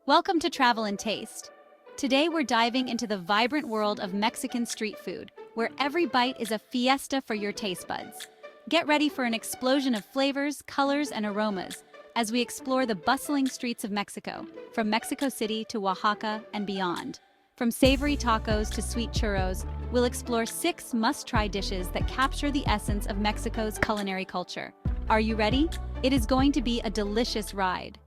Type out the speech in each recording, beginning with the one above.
Welcome to Travel and Taste. Today we're diving into the vibrant world of Mexican street food, where every bite is a fiesta for your taste buds. Get ready for an explosion of flavors, colors, and aromas as we explore the bustling streets of Mexico, from Mexico City to Oaxaca and beyond. From savory tacos to sweet churros, we'll explore 6 must-try dishes that capture the essence of Mexico's culinary culture. Are you ready? It is going to be a delicious ride.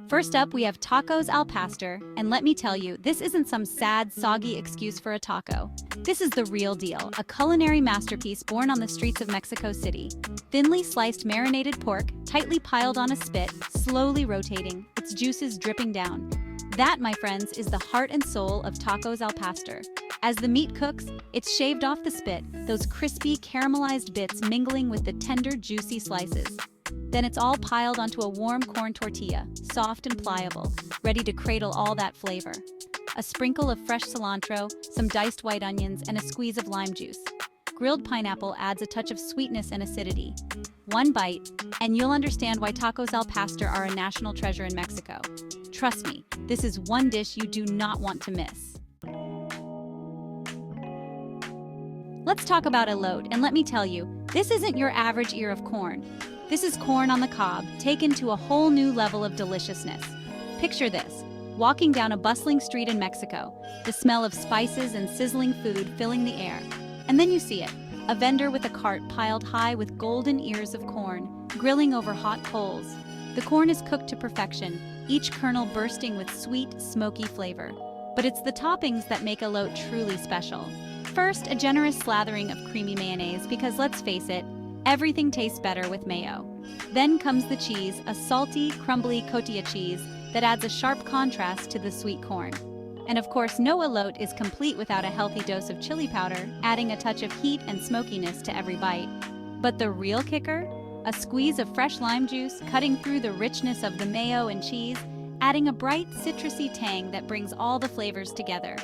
First up, we have tacos al pastor, and let me tell you, this isn't some sad, soggy excuse for a taco. This is the real deal, a culinary masterpiece born on the streets of Mexico City. Thinly sliced marinated pork, tightly piled on a spit, slowly rotating, its juices dripping down. That, my friends, is the heart and soul of tacos al pastor. As the meat cooks, it's shaved off the spit, those crispy, caramelized bits mingling with the tender, juicy slices. Then it's all piled onto a warm corn tortilla, soft and pliable, ready to cradle all that flavor. A sprinkle of fresh cilantro, some diced white onions, and a squeeze of lime juice. Grilled pineapple adds a touch of sweetness and acidity. One bite, and you'll understand why tacos al pastor are a national treasure in Mexico. Trust me, this is one dish you do not want to miss. Let's talk about elote, and let me tell you, this isn't your average ear of corn. This is corn on the cob, taken to a whole new level of deliciousness. Picture this, walking down a bustling street in Mexico, the smell of spices and sizzling food filling the air. And then you see it, a vendor with a cart piled high with golden ears of corn, grilling over hot coals. The corn is cooked to perfection, each kernel bursting with sweet, smoky flavor. But it's the toppings that make elote truly special. First, a generous slathering of creamy mayonnaise, because let's face it, everything tastes better with mayo. Then comes the cheese, a salty, crumbly cotija cheese that adds a sharp contrast to the sweet corn. And of course, no elote is complete without a healthy dose of chili powder, adding a touch of heat and smokiness to every bite. But the real kicker? A squeeze of fresh lime juice cutting through the richness of the mayo and cheese, adding a bright, citrusy tang that brings all the flavors together.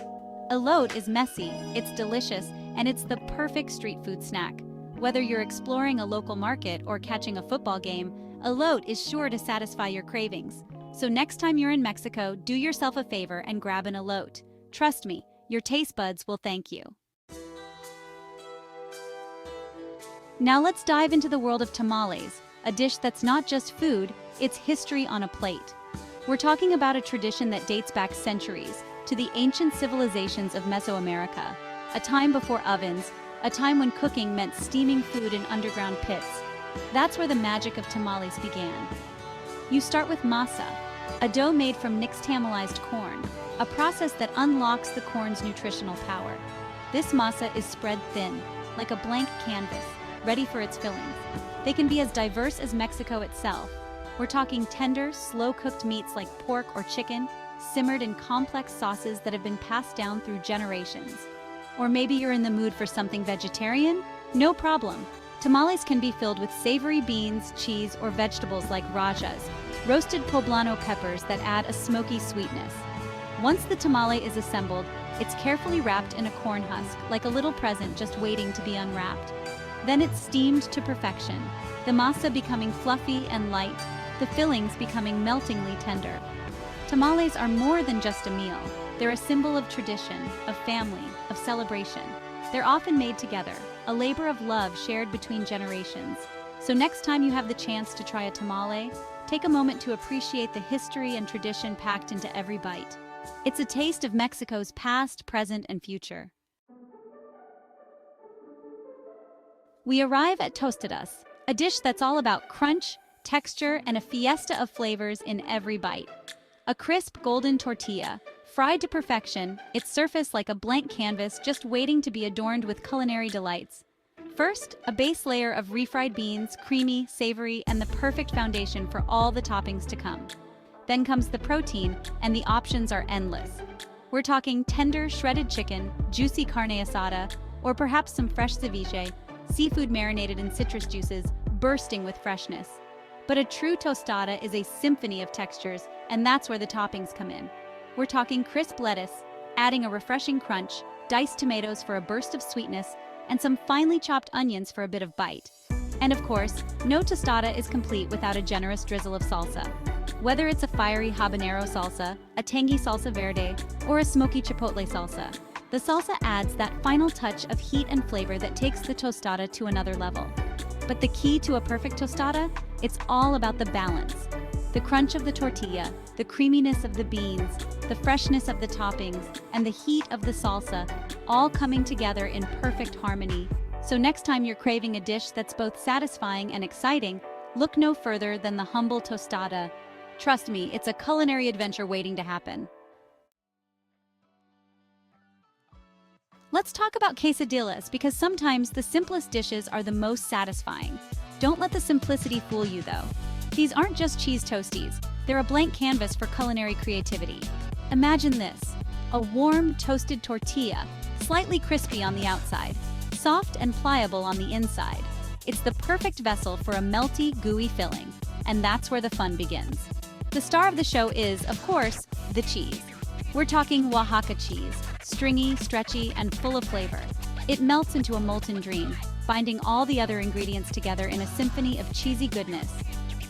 Elote is messy, it's delicious, and it's the perfect street food snack. Whether you're exploring a local market or catching a football game, elote is sure to satisfy your cravings. So next time you're in Mexico, do yourself a favor and grab an elote. Trust me, your taste buds will thank you. Now let's dive into the world of tamales, a dish that's not just food, it's history on a plate. We're talking about a tradition that dates back centuries to the ancient civilizations of Mesoamerica, a time before ovens, a time when cooking meant steaming food in underground pits. That's where the magic of tamales began. You start with masa, a dough made from nixtamalized corn, a process that unlocks the corn's nutritional power. This masa is spread thin, like a blank canvas, ready for its fillings. They can be as diverse as Mexico itself. We're talking tender, slow-cooked meats like pork or chicken, simmered in complex sauces that have been passed down through generations. Or maybe you're in the mood for something vegetarian? No problem. Tamales can be filled with savory beans, cheese, or vegetables like rajas, roasted poblano peppers that add a smoky sweetness. Once the tamale is assembled, it's carefully wrapped in a corn husk, like a little present just waiting to be unwrapped. Then it's steamed to perfection, the masa becoming fluffy and light, the fillings becoming meltingly tender. Tamales are more than just a meal. They're a symbol of tradition, of family, of celebration. They're often made together, a labor of love shared between generations. So next time you have the chance to try a tamale, take a moment to appreciate the history and tradition packed into every bite. It's a taste of Mexico's past, present, and future. We arrive at tostadas, a dish that's all about crunch, texture, and a fiesta of flavors in every bite. A crisp golden tortilla, fried to perfection, its surface like a blank canvas just waiting to be adorned with culinary delights. First, a base layer of refried beans, creamy, savory, and the perfect foundation for all the toppings to come. Then comes the protein, and the options are endless. We're talking tender, shredded chicken, juicy carne asada, or perhaps some fresh ceviche, seafood marinated in citrus juices, bursting with freshness. But a true tostada is a symphony of textures, and that's where the toppings come in. We're talking crisp lettuce, adding a refreshing crunch, diced tomatoes for a burst of sweetness, and some finely chopped onions for a bit of bite. And of course, no tostada is complete without a generous drizzle of salsa. Whether it's a fiery habanero salsa, a tangy salsa verde, or a smoky chipotle salsa, the salsa adds that final touch of heat and flavor that takes the tostada to another level. But the key to a perfect tostada? It's all about the balance. The crunch of the tortilla, the creaminess of the beans, the freshness of the toppings, and the heat of the salsa, all coming together in perfect harmony. So next time you're craving a dish that's both satisfying and exciting, look no further than the humble tostada. Trust me, it's a culinary adventure waiting to happen. Let's talk about quesadillas because sometimes the simplest dishes are the most satisfying. Don't let the simplicity fool you though. These aren't just cheese toasties, they're a blank canvas for culinary creativity. Imagine this, a warm, toasted tortilla, slightly crispy on the outside, soft and pliable on the inside. It's the perfect vessel for a melty, gooey filling, and that's where the fun begins. The star of the show is, of course, the cheese. We're talking Oaxaca cheese, stringy, stretchy, and full of flavor. It melts into a molten dream, binding all the other ingredients together in a symphony of cheesy goodness.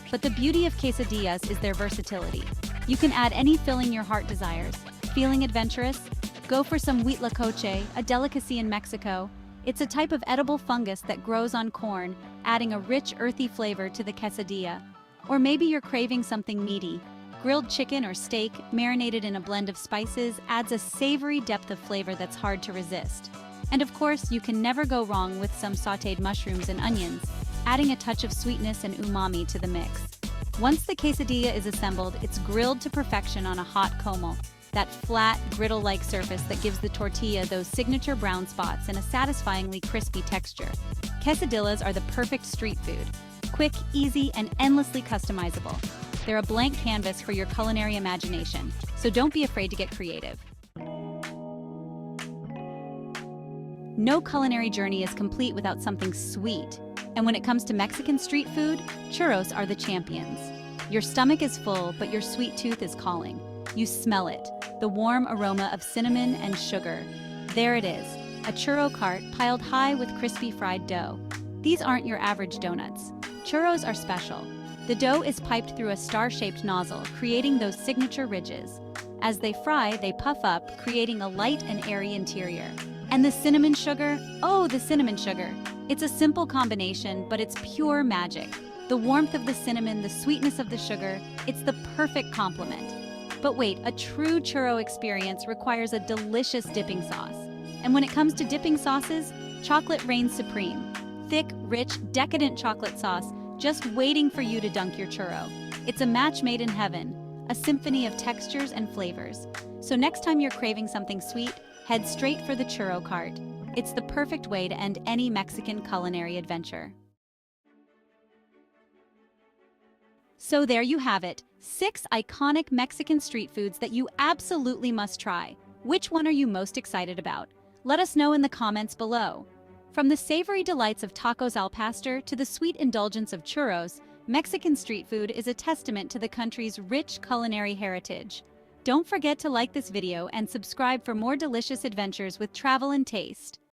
But the beauty of quesadillas is their versatility. You can add any filling your heart desires. Feeling adventurous? Go for some huitlacoche, a delicacy in Mexico. It's a type of edible fungus that grows on corn, adding a rich, earthy flavor to the quesadilla. Or maybe you're craving something meaty. Grilled chicken or steak, marinated in a blend of spices, adds a savory depth of flavor that's hard to resist. And of course, you can never go wrong with some sautéed mushrooms and onions, adding a touch of sweetness and umami to the mix. Once the quesadilla is assembled, it's grilled to perfection on a hot comal, that flat, griddle-like surface that gives the tortilla those signature brown spots and a satisfyingly crispy texture. Quesadillas are the perfect street food. Quick, easy, and endlessly customizable. They're a blank canvas for your culinary imagination, so don't be afraid to get creative. No culinary journey is complete without something sweet. And when it comes to Mexican street food, churros are the champions. Your stomach is full, but your sweet tooth is calling. You smell it, the warm aroma of cinnamon and sugar. There it is, a churro cart piled high with crispy fried dough. These aren't your average donuts. Churros are special. The dough is piped through a star-shaped nozzle, creating those signature ridges. As they fry, they puff up, creating a light and airy interior. And the cinnamon sugar? Oh, the cinnamon sugar. It's a simple combination, but it's pure magic. The warmth of the cinnamon, the sweetness of the sugar, it's the perfect complement. But wait, a true churro experience requires a delicious dipping sauce. And when it comes to dipping sauces, chocolate reigns supreme. Thick, rich, decadent chocolate sauce, just waiting for you to dunk your churro. It's a match made in heaven, a symphony of textures and flavors. So next time you're craving something sweet, head straight for the churro cart. It's the perfect way to end any Mexican culinary adventure. So there you have it, 6 iconic Mexican street foods that you absolutely must try. Which one are you most excited about? Let us know in the comments below. From the savory delights of tacos al pastor to the sweet indulgence of churros, Mexican street food is a testament to the country's rich culinary heritage. Don't forget to like this video and subscribe for more delicious adventures with travel and taste.